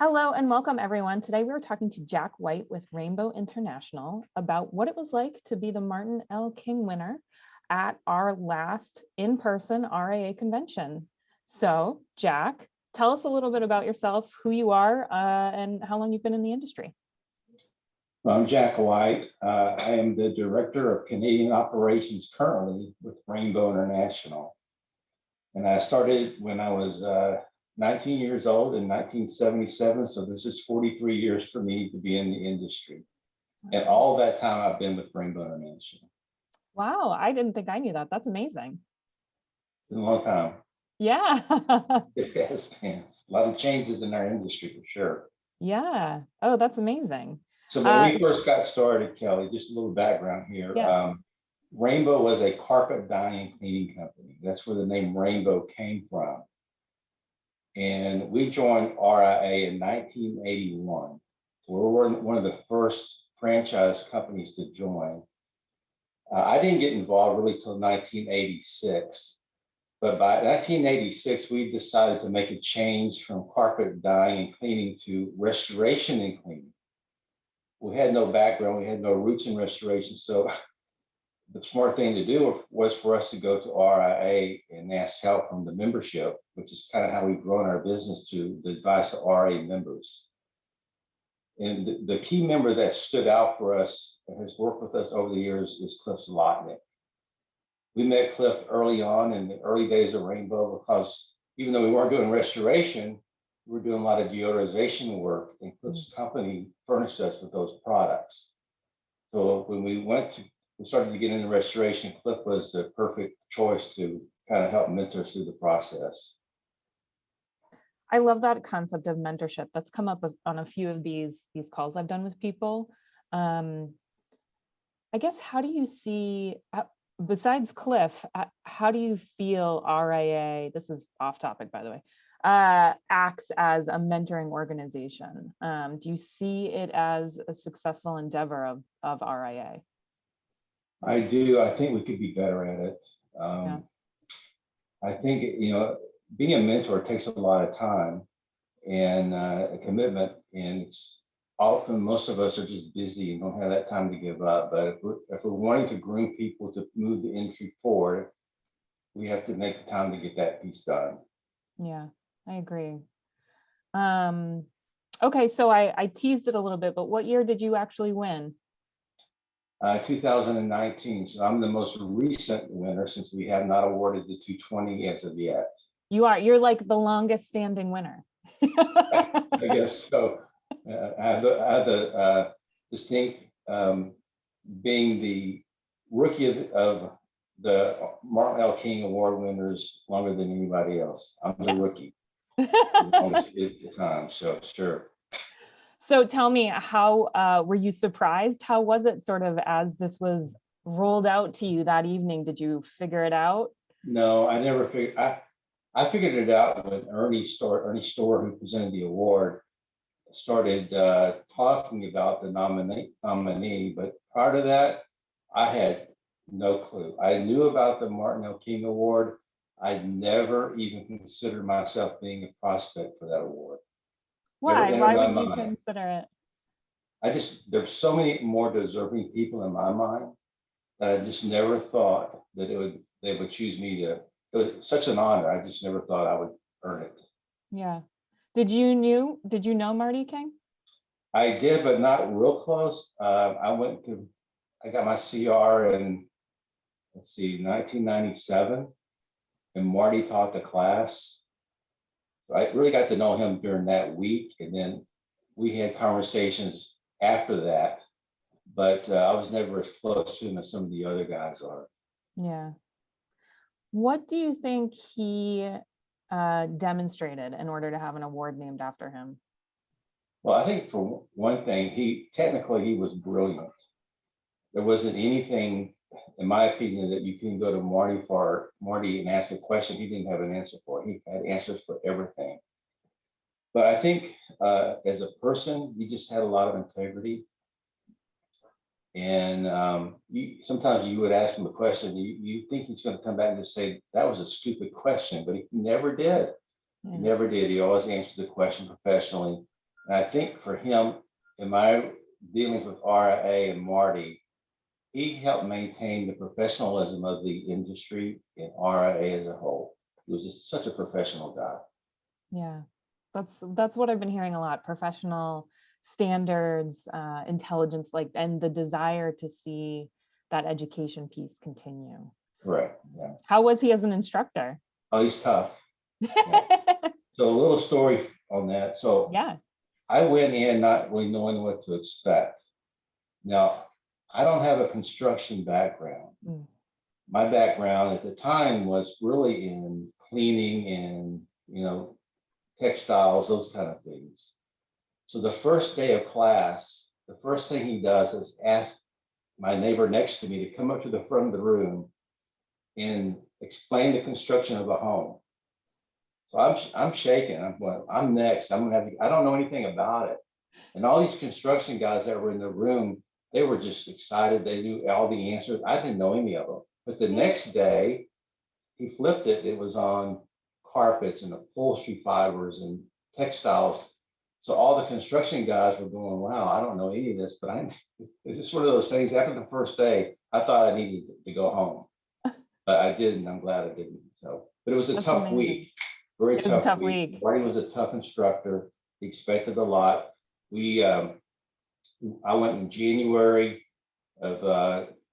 Hello and welcome everyone. Today we were talking to Jack White with Rainbow International about what it was like to be the Martin L. King winner at our last in-person RIA convention. So Jack, tell us a little bit about yourself, who you are, and how long you've been in the industry. I'm Jack White. I am the Director of Canadian Operations currently with Rainbow International. And I started when I was 19 years old in 1977. So this is 43 years for me to be in the industry. And all that time I've been with Rainbow International. Wow, I didn't think I knew that. That's amazing. It's been a long time. Yeah. It has been a lot of changes in our industry for sure. Yeah. Oh, that's amazing. So when we first got started, Kelly, just a little background here. Yeah. Rainbow was a carpet dyeing and cleaning company. That's where the name Rainbow came from. And we joined RIA in 1981. So we were one of the first franchise companies to join. I didn't get involved really till 1986. But by 1986, we decided to make a change from carpet dyeing and cleaning to restoration and cleaning. We had no background, we had no roots in restoration. So the smart thing to do was for us to go to RIA and ask help from the membership, which is kind of how we've grown our business to the advice to RIA members. And the key member that stood out for us and has worked with us over the years is Cliff Zlotnick. We met Cliff early on in the early days of Rainbow because even though we weren't doing restoration, we were doing a lot of deodorization work, and Cliff's company furnished us with those products. So when we started to get into restoration, Cliff was the perfect choice to kind of help mentor us through the process. I love that concept of mentorship. That's come up on a few of these calls I've done with people. I guess, how do you see, besides Cliff, how do you feel RIA, this is off topic by the way, acts as a mentoring organization? Do you see it as a successful endeavor of RIA? I do. I think we could be better at it. Yeah. I think, being a mentor takes a lot of time and a commitment, and it's often most of us are just busy and don't have that time to give up. But if we're wanting to groom people to move the industry forward, we have to make the time to get that piece done. Yeah, I agree. Okay, so I teased it a little bit, but what year did you actually win? 2019. So I'm the most recent winner since we have not awarded the 220 as of yet. You're like the longest standing winner. I guess so. I have the distinct being the rookie of the Martin L. King Award winners longer than anybody else. I'm the rookie. Longest time, so sure. So tell me, how were you surprised? How was it sort of as this was rolled out to you that evening? Did you figure it out? No, I never figured. I figured it out when Ernie Storr, who presented the award, started talking about the nominee. But prior to that, I had no clue. I knew about the Martin L. King Award. I'd never even considered myself being a prospect for that award. Why? Why would you consider it? There's so many more deserving people in my mind that I just never thought that they would choose me to. It was such an honor. I just never thought I would earn it. Yeah. Did you know Marty King? I did, but not real close. I got my CR in, 1997, and Marty taught the class. So I really got to know him during that week, and then we had conversations after that, but I was never as close to him as some of the other guys are. Yeah. What do you think he demonstrated in order to have an award named after him? Well, I think for one thing, he was brilliant. There wasn't anything, in my opinion, that you can go to Marty and ask a question he didn't have an answer for. He had answers for everything. But I think as a person, he just had a lot of integrity. And sometimes you would ask him a question, you think he's going to come back and just say, that was a stupid question, but he never did. He never did. He always answered the question professionally. And I think for him, in my dealings with RIA and Marty, he helped maintain the professionalism of the industry and RIA as a whole. He was just such a professional guy. Yeah, that's what I've been hearing a lot, professional standards, intelligence, like, and the desire to see that education piece continue. Correct. Yeah. How was he as an instructor? Oh, he's tough. So a little story on that. So Yeah. I went in not really knowing what to expect. Now, I don't have a construction background. Mm. My background at the time was really in cleaning and, textiles, those kind of things. So the first day of class, the first thing he does is ask my neighbor next to me to come up to the front of the room and explain the construction of a home. So I'm shaking. I'm going, I'm next. I don't know anything about it. And all these construction guys that were in the room, they were just excited. They knew all the answers. I didn't know any of them. But the next day, he flipped it. It was on carpets and upholstery fibers and textiles. So all the construction guys were going, wow, I don't know any of this, but it's just one of those things. After the first day, I thought I needed to go home, but I didn't. I'm glad I didn't. So, but it was a That's tough amazing. week, very It was a tough tough week. week. Marty was a tough instructor. He expected a lot. I went in January of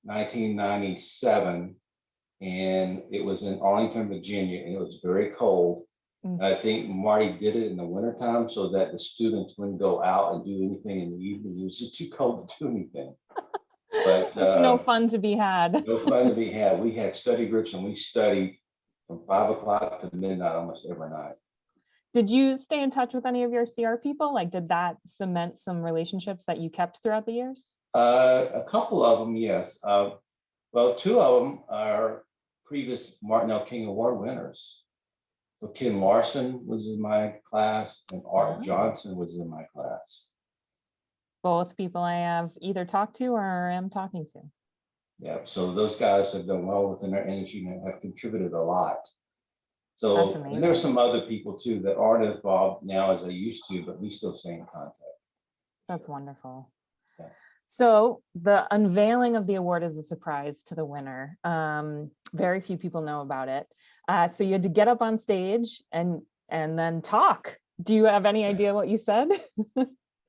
1997, and it was in Arlington, Virginia, and it was very cold. Mm. I think Marty did it in the wintertime so that the students wouldn't go out and do anything in the evening. It was just too cold to do anything. But no fun to be had. no fun to be had. We had study groups and we studied from 5 o'clock to midnight almost every night. Did you stay in touch with any of your CR people? Like, did that cement some relationships that you kept throughout the years? A couple of them, yes. Well, two of them are previous Martin L. King Award winners. So Ken Larson was in my class and Art Johnson was in my class. Both people I have either talked to or am talking to. Yeah, so those guys have done well within their industry and have contributed a lot. So, and there's some other people too that aren't involved now as they used to, but we still stay in contact. That's wonderful. Yeah. So the unveiling of the award is a surprise to the winner. Very few people know about it. So you had to get up on stage and then talk. Do you have any idea what you said?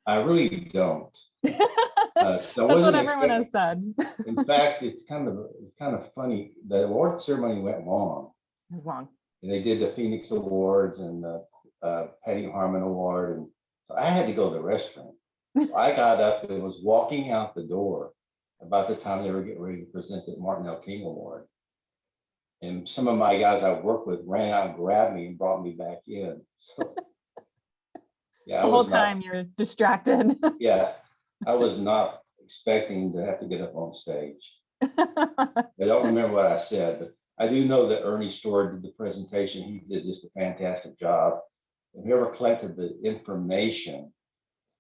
I really don't. That's what everyone has said. In fact, it's kind of funny. The award ceremony went long. It was long. And they did the Phoenix Awards and the Patty Harmon Award, and so I had to go to the restroom. I got up and was walking out the door about the time they were getting ready to present the Martin L. King Award. And some of my guys I worked with ran out and grabbed me and brought me back in. So, yeah, the whole time you're distracted. Yeah, I was not expecting to have to get up on stage. I don't remember what I said, but I do know that Ernie Storr did the presentation. He did just a fantastic job. And whoever collected the information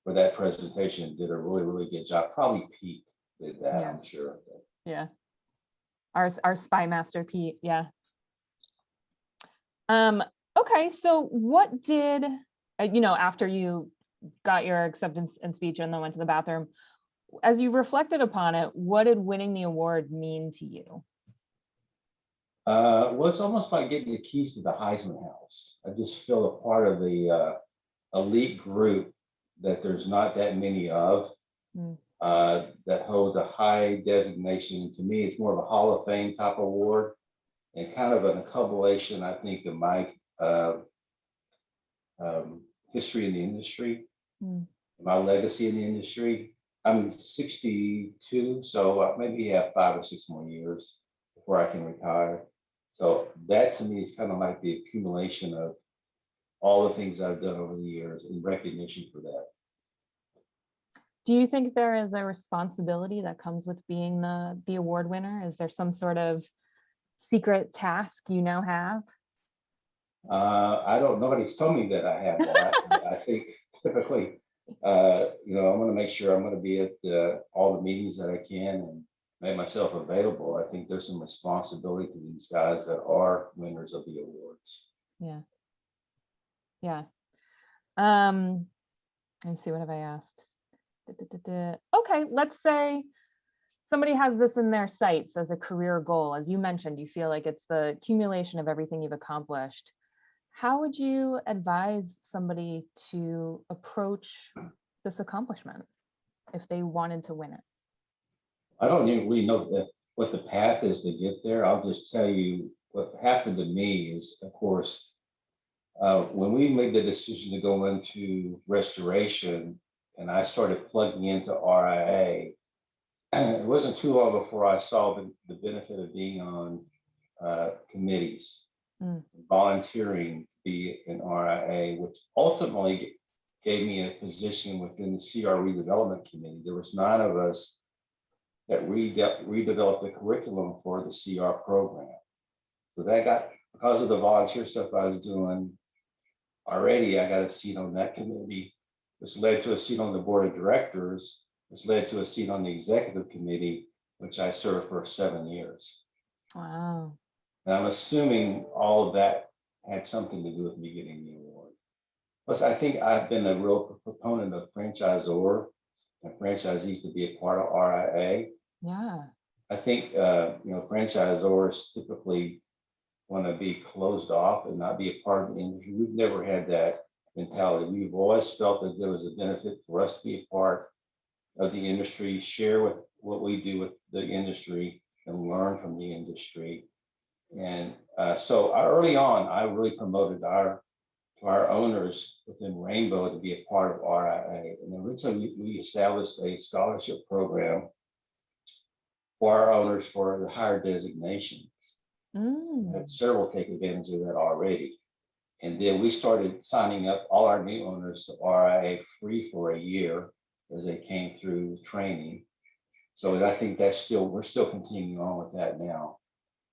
for that presentation did a really, really good job. Probably Pete did that, I'm sure. Yeah. Our spy master, Pete. Yeah. Okay, so what did, after you got your acceptance and speech and then went to the bathroom, as you reflected upon it, what did winning the award mean to you? Well, it's almost like getting the keys to the Heisman House. I just feel a part of the elite group that there's not that many of, that holds a high designation. To me, it's more of a Hall of Fame type award and kind of an accumulation, I think, of my history in the industry, my legacy in the industry. I'm 62, so maybe have 5 or 6 more years before I can retire. So that to me is kind of like the accumulation of all the things I've done over the years in recognition for that. Do you think there is a responsibility that comes with being the award winner? Is there some sort of secret task you now have? I don't, nobody's told me that I have that. I think typically, I'm going to make sure I'm going to be at all the meetings that I can and make myself available. I think there's some responsibility to these guys that are winners of the awards. Yeah. Let me see, what have I asked? Okay, let's say somebody has this in their sights as a career goal. As you mentioned, you feel like it's the accumulation of everything you've accomplished. How would you advise somebody to approach this accomplishment if they wanted to win it? I don't even really know what the path is to get there. I'll just tell you what happened to me is, of course, when we made the decision to go into restoration and I started plugging into RIA, it wasn't too long before I saw the benefit of being on committees, volunteering to be an RIA, which ultimately gave me a position within the CR redevelopment committee. There was 9 of us that redeveloped the curriculum for the CR program. So that got, because of the volunteer stuff I was doing already, I got a seat on that committee, which led to a seat on the board of directors, which led to a seat on the executive committee, which I served for 7 years. Wow. And I'm assuming all of that had something to do with me getting the award. Plus, I think I've been a real proponent of franchisor and franchisees to be a part of RIA. Yeah. I think, franchisors typically want to be closed off and not be a part of the industry. We've never had that mentality. We've always felt that there was a benefit for us to be a part of the industry, share with what we do with the industry and learn from the industry. And so early on, I really promoted our owners within Rainbow to be a part of RIA. And originally we established a scholarship program for our owners for the higher designations. Had several take advantage of that already. And then we started signing up all our new owners to RIA free for a year as they came through training. So I think we're still continuing on with that now.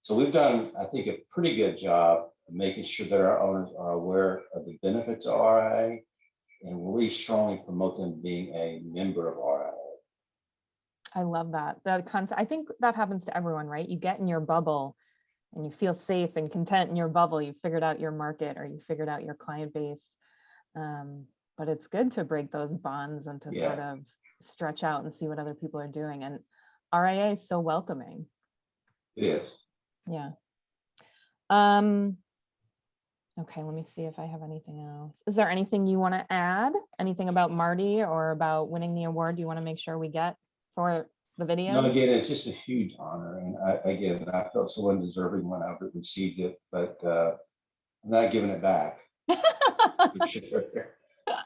So we've done, I think, a pretty good job of making sure that our owners are aware of the benefits of RIA and really strongly promote them being a member of RIA. I love that. That concept. I think that happens to everyone, right? You get in your bubble and you feel safe and content in your bubble. You figured out your market or you figured out your client base. But it's good to break those bonds and to sort of stretch out and see what other people are doing. And RIA is so welcoming. It is. Yeah. Okay, let me see if I have anything else. Is there anything you want to add? Anything about Marty or about winning the award you want to make sure we get for the video? No, again, it's just a huge honor. And I felt so undeserving when I received it, but I'm not giving it back.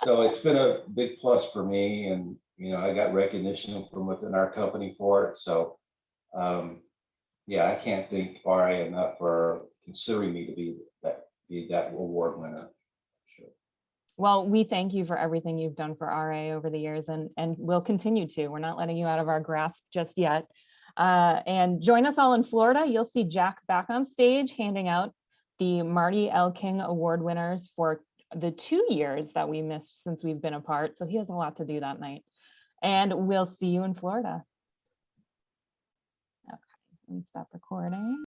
So it's been a big plus for me. And, I got recognition from within our company for it. So, I can't thank RIA enough for considering me to be that award winner. Sure. Well, we thank you for everything you've done for RIA over the years, and we'll continue to. We're not letting you out of our grasp just yet. And join us all in Florida. You'll see Jack back on stage handing out the Marty L. King Award winners for the 2 years that we missed since we've been apart. So he has a lot to do that night. And we'll see you in Florida. Okay, let me stop recording.